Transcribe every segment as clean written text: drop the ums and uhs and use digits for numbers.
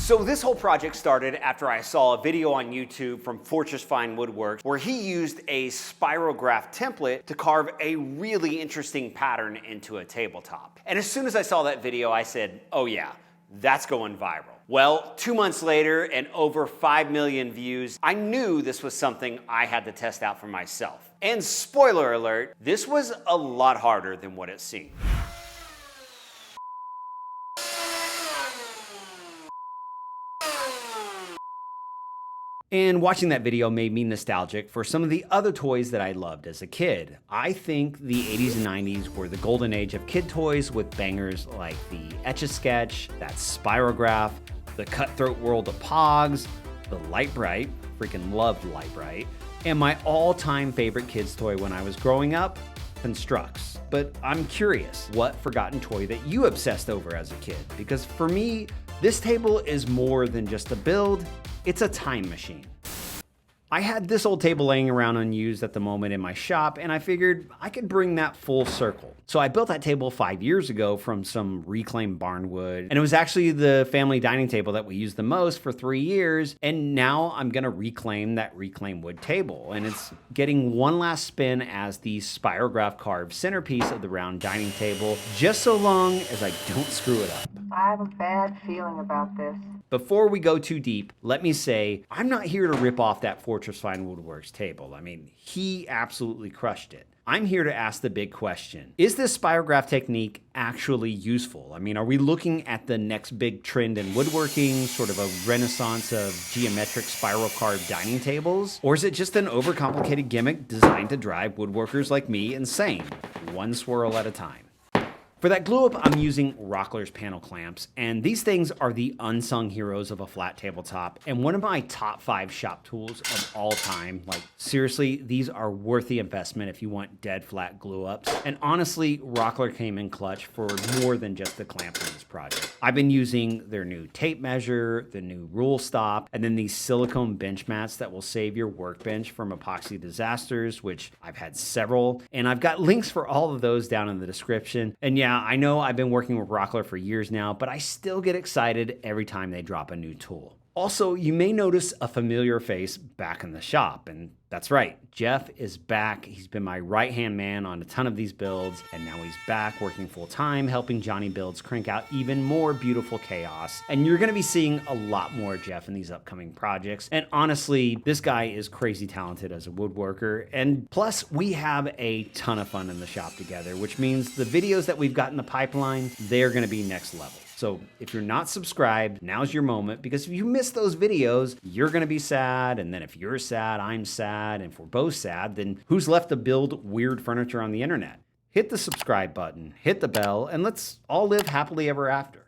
So this whole project started after I saw a video on YouTube from Fortress Fine Woodworks where he used a spirograph template to carve a really interesting pattern into a tabletop. And as soon as I saw that video, I said, oh yeah, that's going viral. Well, 2 months later and over 5 million views, I knew this was something I had to test out for myself. And spoiler alert, this was a lot harder than what it seemed. And watching that video made me nostalgic for some of the other toys that I loved as a kid. I think the 80s and 90s were the golden age of kid toys with bangers like the Etch-a-Sketch, that Spirograph, the Cutthroat World of Pogs, the Lite-Brite, freaking loved Lite-Brite, and my all-time favorite kids toy when I was growing up, Constructs. But I'm curious, what forgotten toy that you obsessed over as a kid? Because for me, this table is more than just a build, it's a time machine. I had this old table laying around unused at the moment in my shop, and I figured I could bring that full circle. So I built that table 5 years ago from some reclaimed barnwood, and it was actually the family dining table that we used the most for 3 years, and now I'm gonna reclaim that reclaimed wood table, and it's getting one last spin as the spirograph carved centerpiece of the round dining table, just so long as I don't screw it up. I have a bad feeling about this. Before we go too deep, let me say, I'm not here to rip off that Fortress Fine Woodworks table. I mean, he absolutely crushed it. I'm here to ask the big question. Is this spirograph technique actually useful? I mean, are we looking at the next big trend in woodworking, sort of a renaissance of geometric spiral carved dining tables? Or is it just an overcomplicated gimmick designed to drive woodworkers like me insane, one swirl at a time? For that glue up, I'm using Rockler's panel clamps, and these things are the unsung heroes of a flat tabletop and one of my top 5 shop tools of all time. Like, seriously, these are worth the investment if you want dead flat glue ups. And honestly, Rockler came in clutch for more than just the clamps in this project. I've been using their new tape measure, the new rule stop, and then these silicone bench mats that will save your workbench from epoxy disasters, which I've had several. And I've got links for all of those down in the description. And yeah, I know I've been working with Rockler for years now, but I still get excited every time they drop a new tool. Also, you may notice a familiar face back in the shop, and that's right, Jeff is back. He's been my right-hand man on a ton of these builds, and now he's back working full-time, helping Jonny builds crank out even more beautiful chaos. And you're gonna be seeing a lot more of Jeff in these upcoming projects. And honestly, this guy is crazy talented as a woodworker. And plus, we have a ton of fun in the shop together, which means the videos that we've got in the pipeline, they're gonna be next level. So if you're not subscribed, now's your moment, because if you miss those videos, you're gonna be sad, and then if you're sad, I'm sad, and if we're both sad, then who's left to build weird furniture on the internet? Hit the subscribe button, hit the bell, and let's all live happily ever after.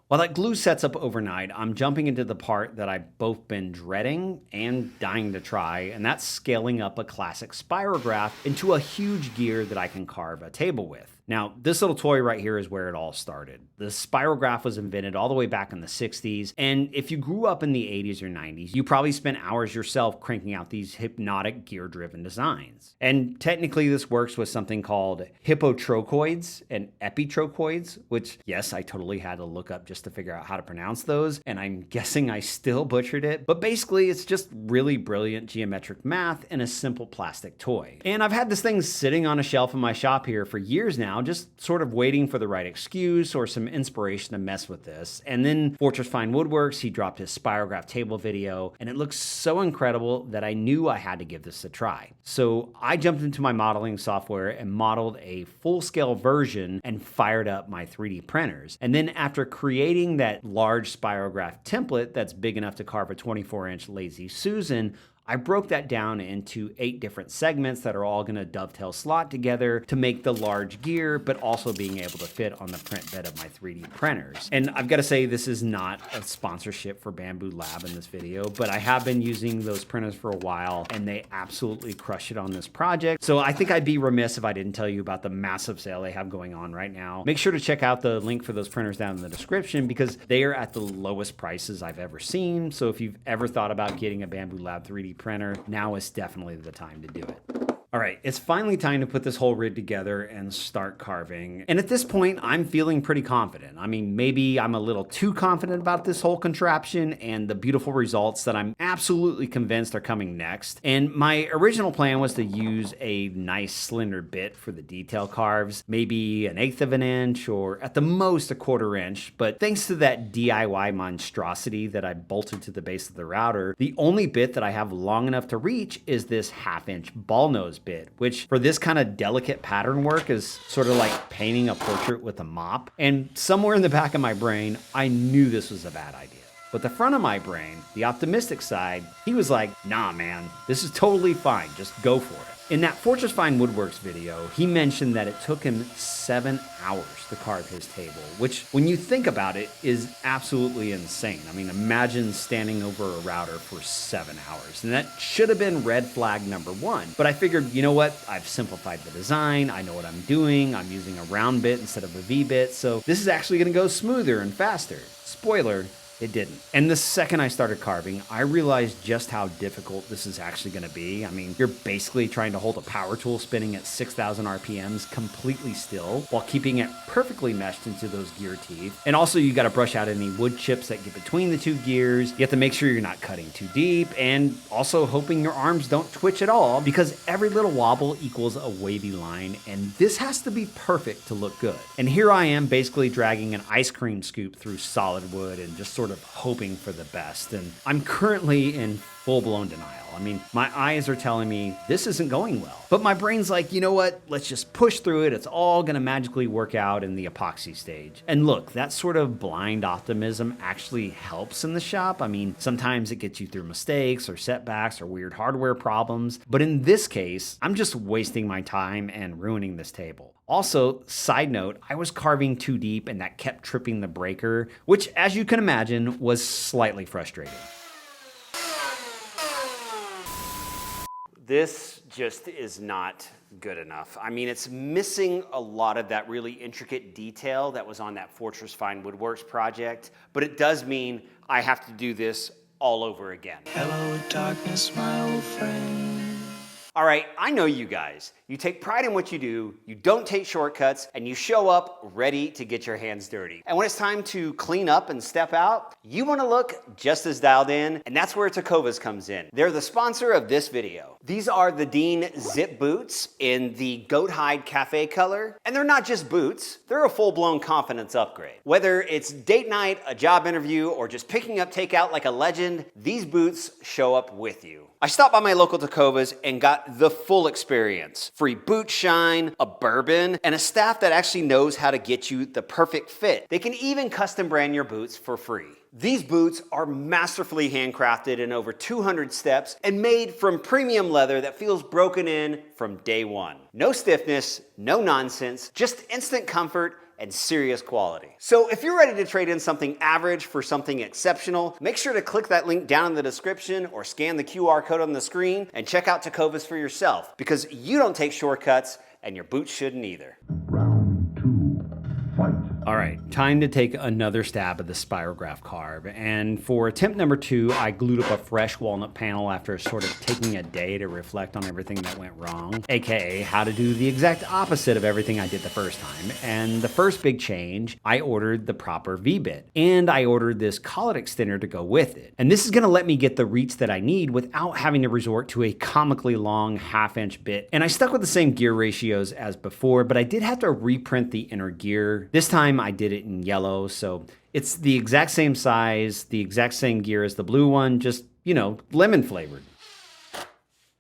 While that glue sets up overnight, I'm jumping into the part that I've both been dreading and dying to try, and that's scaling up a classic spirograph into a huge gear that I can carve a table with. Now, this little toy right here is where it all started. The spirograph was invented all the way back in the 60s, and if you grew up in the 80s or 90s, you probably spent hours yourself cranking out these hypnotic gear-driven designs. And technically this works with something called hippotrochoids and epitrochoids, which, yes, I totally had to look up just to figure out how to pronounce those, and I'm guessing I still butchered it, but basically it's just really brilliant geometric math in a simple plastic toy. And I've had this thing sitting on a shelf in my shop here for years now, just sort of waiting for the right excuse or some inspiration to mess with this. And then Fortress Fine Woodworks, he dropped his spirograph table video, and it looks so incredible that I knew I had to give this a try. So I jumped into my modeling software and modeled a full-scale version and fired up my 3D printers. And then after creating that large spirograph template that's big enough to carve a 24-inch Lazy Susan, I broke that down into 8 different segments that are all gonna dovetail slot together to make the large gear, but also being able to fit on the print bed of my 3D printers. And I've gotta say, this is not a sponsorship for Bamboo Lab in this video, but I have been using those printers for a while, and they absolutely crush it on this project. So I think I'd be remiss if I didn't tell you about the massive sale they have going on right now. Make sure to check out the link for those printers down in the description, because they are at the lowest prices I've ever seen. So if you've ever thought about getting a Bamboo Lab 3D printer, now is definitely the time to do it. All right, it's finally time to put this whole rig together and start carving. And at this point, I'm feeling pretty confident. I mean, maybe I'm a little too confident about this whole contraption and the beautiful results that I'm absolutely convinced are coming next. And my original plan was to use a nice slender bit for the detail carves, maybe 1/8 of an inch or at the most 1/4 inch. But thanks to that DIY monstrosity that I bolted to the base of the router, the only bit that I have long enough to reach is this 1/2 inch ball nose bit, which for this kind of delicate pattern work is sort of like painting a portrait with a mop. And somewhere in the back of my brain, I knew this was a bad idea. But the front of my brain, the optimistic side, he was like, nah, man, this is totally fine. Just go for it. In that Fortress Fine Woodworks video, he mentioned that it took him 7 hours to carve his table, which when you think about it is absolutely insane. I mean, imagine standing over a router for 7 hours. And that should have been red flag number 1. But I figured, you know what? I've simplified the design. I know what I'm doing. I'm using a round bit instead of a V bit. So this is actually going to go smoother and faster. Spoiler, it didn't. And the second I started carving, I realized just how difficult this is actually gonna be. I mean, you're basically trying to hold a power tool spinning at 6,000 RPMs completely still while keeping it perfectly meshed into those gear teeth. And also you gotta brush out any wood chips that get between the 2 gears. You have to make sure you're not cutting too deep and also hoping your arms don't twitch at all because every little wobble equals a wavy line and this has to be perfect to look good. And here I am basically dragging an ice cream scoop through solid wood and just sort of hoping for the best. And I'm currently in full-blown denial. I mean, my eyes are telling me this isn't going well. But my brain's like, you know what? Let's just push through it. It's all gonna magically work out in the epoxy stage. And look, that sort of blind optimism actually helps in the shop. I mean, sometimes it gets you through mistakes or setbacks or weird hardware problems. But in this case, I'm just wasting my time and ruining this table. Also, side note, I was carving too deep and that kept tripping the breaker, which as you can imagine was slightly frustrating. This just is not good enough. I mean, it's missing a lot of that really intricate detail that was on that Fortress Fine Woodworks project, but it does mean I have to do this all over again. Hello, darkness, my old friend. All right, I know you guys. You take pride in what you do, you don't take shortcuts, and you show up ready to get your hands dirty. And when it's time to clean up and step out, you want to look just as dialed in, and that's where Tecovas comes in. They're the sponsor of this video. These are the Dean Zip boots in the goat hide cafe color, and they're not just boots, they're a full-blown confidence upgrade. Whether it's date night, a job interview, or just picking up takeout like a legend, these boots show up with you. I stopped by my local Tecovas and got the full experience. Free boot shine, a bourbon, and a staff that actually knows how to get you the perfect fit. They can even custom brand your boots for free. These boots are masterfully handcrafted in over 200 steps and made from premium leather that feels broken in from day one. No stiffness, no nonsense, just instant comfort and serious quality. So if you're ready to trade in something average for something exceptional, make sure to click that link down in the description or scan the QR code on the screen and check out Tecovas for yourself because you don't take shortcuts and your boots shouldn't either. Round 2, fight. All right, time to take another stab at the Spirograph carve. And for attempt number 2, I glued up a fresh walnut panel after sort of taking a day to reflect on everything that went wrong, aka how to do the exact opposite of everything I did the first time. And the first big change, I ordered the proper V-bit. And I ordered this collet extender to go with it. And this is gonna let me get the reach that I need without having to resort to a comically long 1/2 inch bit. And I stuck with the same gear ratios as before, but I did have to reprint the inner gear. This time I did it in yellow, so it's the exact same size, the exact same gear as the blue one, just, you know, lemon flavored.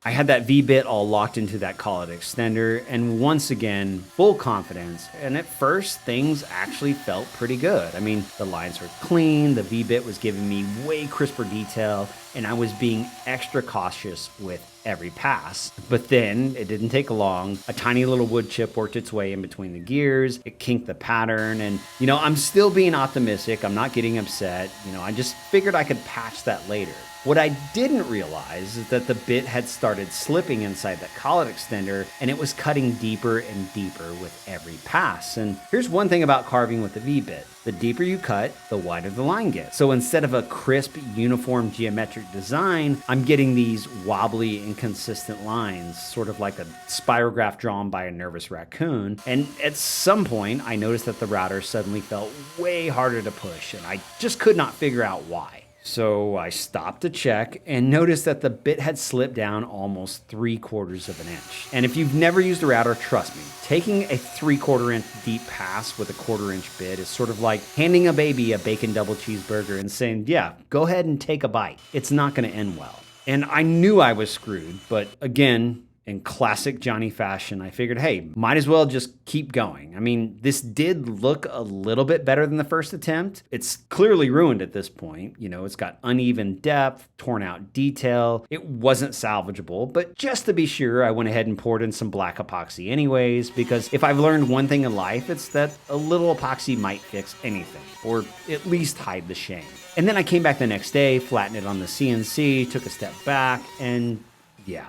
I had that V-bit all locked into that collet extender, and once again, full confidence. And at first, things actually felt pretty good. I mean, the lines were clean, the V-bit was giving me way crisper detail, and I was being extra cautious with every pass. But then, it didn't take long. A tiny little wood chip worked its way in between the gears, it kinked the pattern, and, you know, I'm still being optimistic, I'm not getting upset. You know, I just figured I could patch that later. What I didn't realize is that the bit had started slipping inside that collet extender, and it was cutting deeper and deeper with every pass. And here's one thing about carving with the V-bit. The deeper you cut, the wider the line gets. So instead of a crisp, uniform geometric design, I'm getting these wobbly, inconsistent lines, sort of like a spirograph drawn by a nervous raccoon. And at some point, I noticed that the router suddenly felt way harder to push, and I just could not figure out why. So I stopped to check and noticed that the bit had slipped down almost 3/4 of an inch. And if you've never used a router, trust me, taking a 3/4 inch deep pass with a 1/4 inch bit is sort of like handing a baby a bacon double cheeseburger and saying, yeah, go ahead and take a bite. It's not going to end well. And I knew I was screwed, but again, in classic Jonny fashion, I figured, hey, might as well just keep going. I mean, this did look a little bit better than the first attempt. It's clearly ruined at this point. You know, it's got uneven depth, torn out detail. It wasn't salvageable, but just to be sure, I went ahead and poured in some black epoxy anyways, because if I've learned one thing in life, it's that a little epoxy might fix anything, or at least hide the shame. And then I came back the next day, flattened it on the CNC, took a step back, and yeah.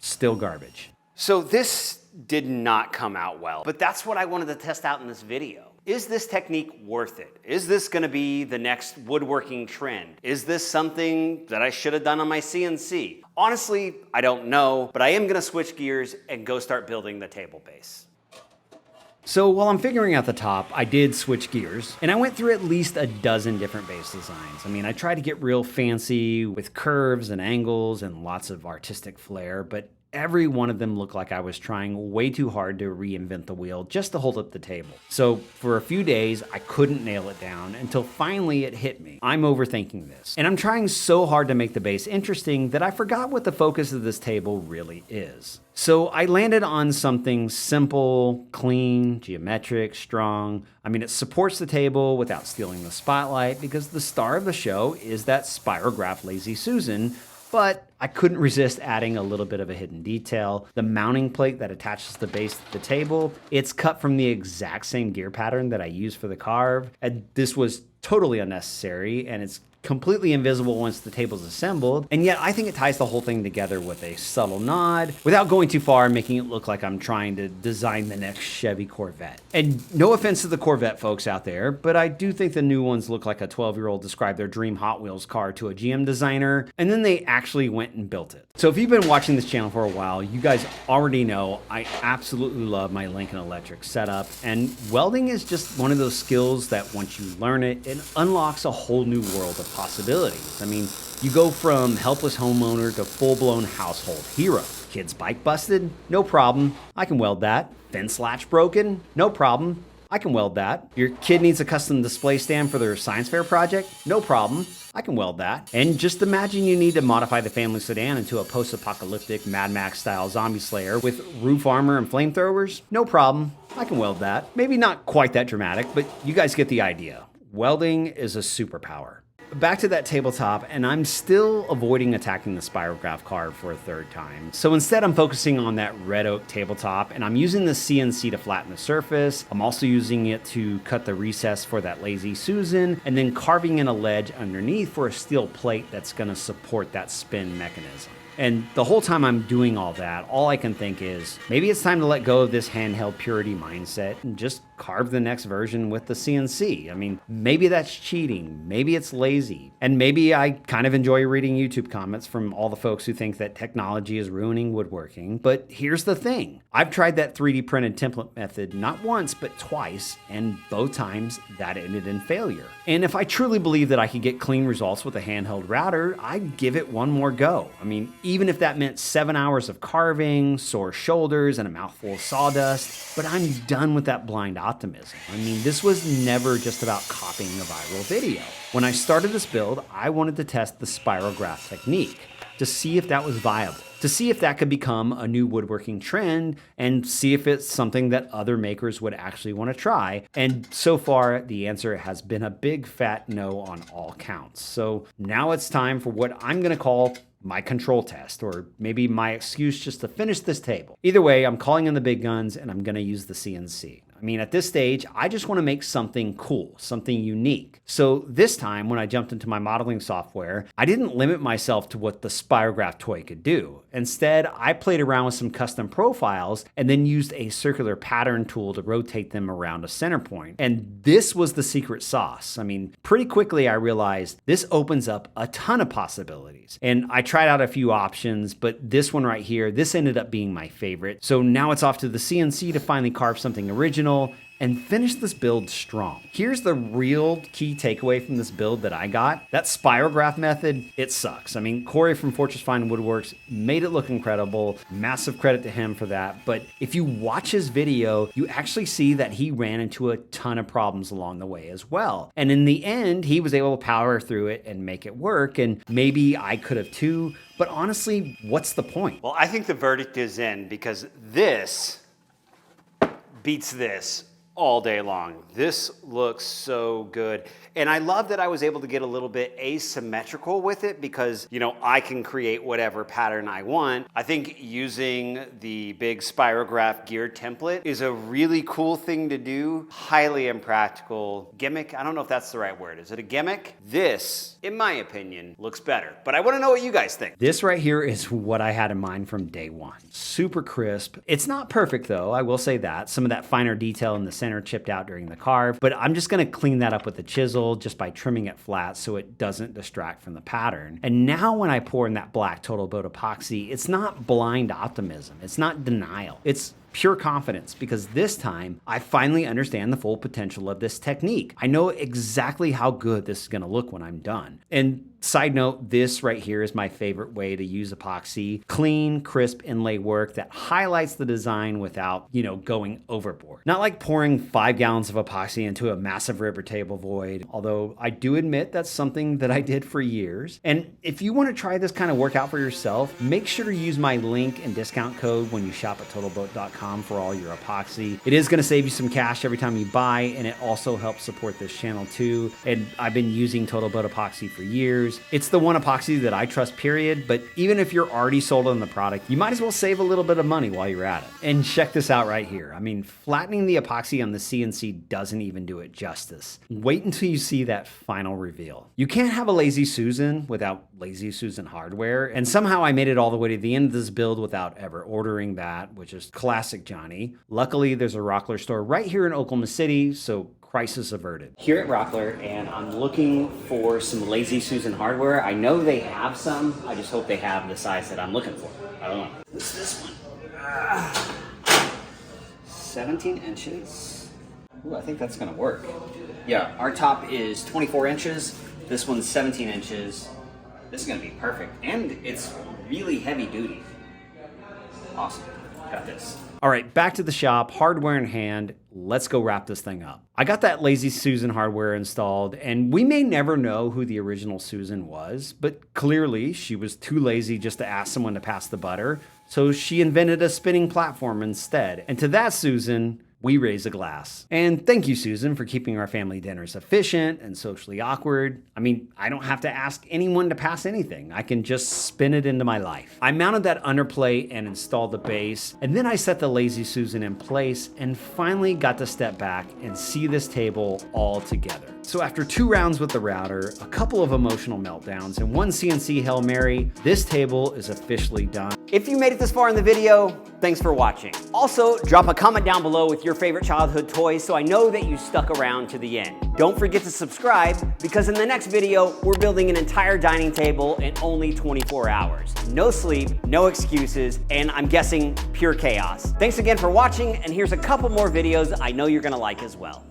Still garbage. So this did not come out well, but that's what I wanted to test out in this video. Is this technique worth it? Is this gonna be the next woodworking trend? Is this something that I should have done on my CNC? Honestly, I don't know, but I am gonna switch gears and go start building the table base. So while I'm figuring out the top, I did switch gears, and I went through at least a dozen different base designs. I mean, I tried to get real fancy with curves and angles and lots of artistic flair, but every one of them looked like I was trying way too hard to reinvent the wheel just to hold up the table. So for a few days, I couldn't nail it down until finally it hit me. I'm overthinking this. And I'm trying so hard to make the base interesting that I forgot what the focus of this table really is. So I landed on something simple, clean, geometric, strong. I mean, it supports the table without stealing the spotlight because the star of the show is that Spirograph Lazy Susan, but I couldn't resist adding a little bit of a hidden detail. The mounting plate that attaches the base to the table, it's cut from the exact same gear pattern that I used for the carve. And this was totally unnecessary, and it's completely invisible once the table's assembled, and yet I think it ties the whole thing together with a subtle nod without going too far and making it look like I'm trying to design the next Chevy Corvette. And no offense to the Corvette folks out there, but I do think the new ones look like a 12-year-old described their dream Hot Wheels car to a GM designer, and then they actually went and built it. So if you've been watching this channel for a while, you guys already know I absolutely love my Lincoln Electric setup, and welding is just one of those skills that once you learn it, it unlocks a whole new world of possibilities. I mean, you go from helpless homeowner to full-blown household hero. Kid's bike busted? No problem. I can weld that. Fence latch broken? No problem. I can weld that. Your kid needs a custom display stand for their science fair project? No problem. I can weld that. And just imagine you need to modify the family sedan into a post-apocalyptic Mad Max style zombie slayer with roof armor and flamethrowers? No problem. I can weld that. Maybe not quite that dramatic, but you guys get the idea. Welding is a superpower. Back to that tabletop, and I'm still avoiding attacking the Spirograph carve for a third time. So instead, I'm focusing on that red oak tabletop, and I'm using the CNC to flatten the surface. I'm also using it to cut the recess for that Lazy Susan, and then carving in a ledge underneath for a steel plate that's gonna support that spin mechanism. And the whole time I'm doing all that, all I can think is, maybe it's time to let go of this handheld purity mindset and just carve the next version with the CNC. I mean, maybe that's cheating, maybe it's lazy, and maybe I kind of enjoy reading YouTube comments from all the folks who think that technology is ruining woodworking. But here's the thing. I've tried that 3D printed template method not once, but twice, and both times that ended in failure. And if I truly believe that I could get clean results with a handheld router, I'd give it one more go. I mean, even if that meant 7 hours of carving, sore shoulders, and a mouthful of sawdust, but I'm done with that blind optimism. I mean, this was never just about copying a viral video. When I started this build, I wanted to test the Spirograph technique to see if that was viable, to see if that could become a new woodworking trend, and see if it's something that other makers would actually want to try. And so far, the answer has been a big fat no on all counts. So now it's time for what I'm gonna call my control test, or maybe my excuse just to finish this table. Either way, I'm calling in the big guns and I'm gonna use the CNC. I mean, at this stage, I just want to make something cool, something unique. So this time, when I jumped into my modeling software, I didn't limit myself to what the Spirograph toy could do. Instead, I played around with some custom profiles and then used a circular pattern tool to rotate them around a center point. And this was the secret sauce. I mean, pretty quickly I realized this opens up a ton of possibilities. And I tried out a few options, but this one right here, this ended up being my favorite. So now it's off to the CNC to finally carve something original and finish this build strong. Here's the real key takeaway from this build that I got. That Spirograph method, it sucks. I mean, Corey from Fortress Fine Woodworks made it look incredible. Massive credit to him for that. But if you watch his video, you actually see that he ran into a ton of problems along the way as well. And in the end, he was able to power through it and make it work. And maybe I could have too. But honestly, what's the point? Well, I think the verdict is in because this beats this all day long. This looks so good. And I love that I was able to get a little bit asymmetrical with it because, you know, I can create whatever pattern I want. I think using the big Spirograph gear template is a really cool thing to do. Highly impractical. Gimmick, I don't know if that's the right word. Is it a gimmick? This, in my opinion, looks better. But I want to know what you guys think. This right here is what I had in mind from day one. Super crisp. It's not perfect though, I will say that. Some of that finer detail in the center chipped out during the carve, but I'm just gonna clean that up with the chisel just by trimming it flat so it doesn't distract from the pattern. And now when I pour in that black Total Boat epoxy, it's not blind optimism. It's not denial. It's pure confidence because this time I finally understand the full potential of this technique. I know exactly how good this is gonna look when I'm done. And side note, this right here is my favorite way to use epoxy. Clean, crisp inlay work that highlights the design without, you know, going overboard. Not like pouring 5 gallons of epoxy into a massive ribber table void, although I do admit that's something that I did for years. And if you want to try this kind of work out for yourself, make sure to use my link and discount code when you shop at TotalBoat.com for all your epoxy. It is going to save you some cash every time you buy, and it also helps support this channel too. And I've been using Total Boat epoxy for years. It's the one epoxy that I trust, period. But even if you're already sold on the product, you might as well save a little bit of money while you're at it. And check this out right here. I mean, flattening the epoxy on the CNC doesn't even do it justice. Wait until you see that final reveal. You can't have a Lazy Susan without Lazy Susan hardware. And somehow I made it all the way to the end of this build without ever ordering that, which is classic Jonny. Luckily, there's a Rockler store right here in Oklahoma City, so crisis averted. Here at Rockler, and I'm looking for some Lazy Susan hardware. I know they have some. I just hope they have the size that I'm looking for. I don't know. What's this one? 17 inches. Ooh, I think that's gonna work. Yeah, our top is 24 inches. This one's 17 inches. This is gonna be perfect. And it's really heavy duty. Awesome. Got this. All right, back to the shop, hardware in hand. Let's go wrap this thing up. I got that Lazy Susan hardware installed, and we may never know who the original Susan was, but clearly she was too lazy just to ask someone to pass the butter, so she invented a spinning platform instead. And to that Susan, we raise a glass. And thank you, Susan, for keeping our family dinners efficient and socially awkward. I mean, I don't have to ask anyone to pass anything. I can just spin it into my life. I mounted that underplate and installed the base, and then I set the Lazy Susan in place and finally got to step back and see this table all together. So after 2 rounds with the router, a couple of emotional meltdowns, and 1 CNC Hail Mary, this table is officially done. If you made it this far in the video, thanks for watching. Also, drop a comment down below with your favorite childhood toys so I know that you stuck around to the end. Don't forget to subscribe because in the next video, we're building an entire dining table in only 24 hours. No sleep, no excuses, and I'm guessing pure chaos. Thanks again for watching, and here's a couple more videos I know you're gonna like as well.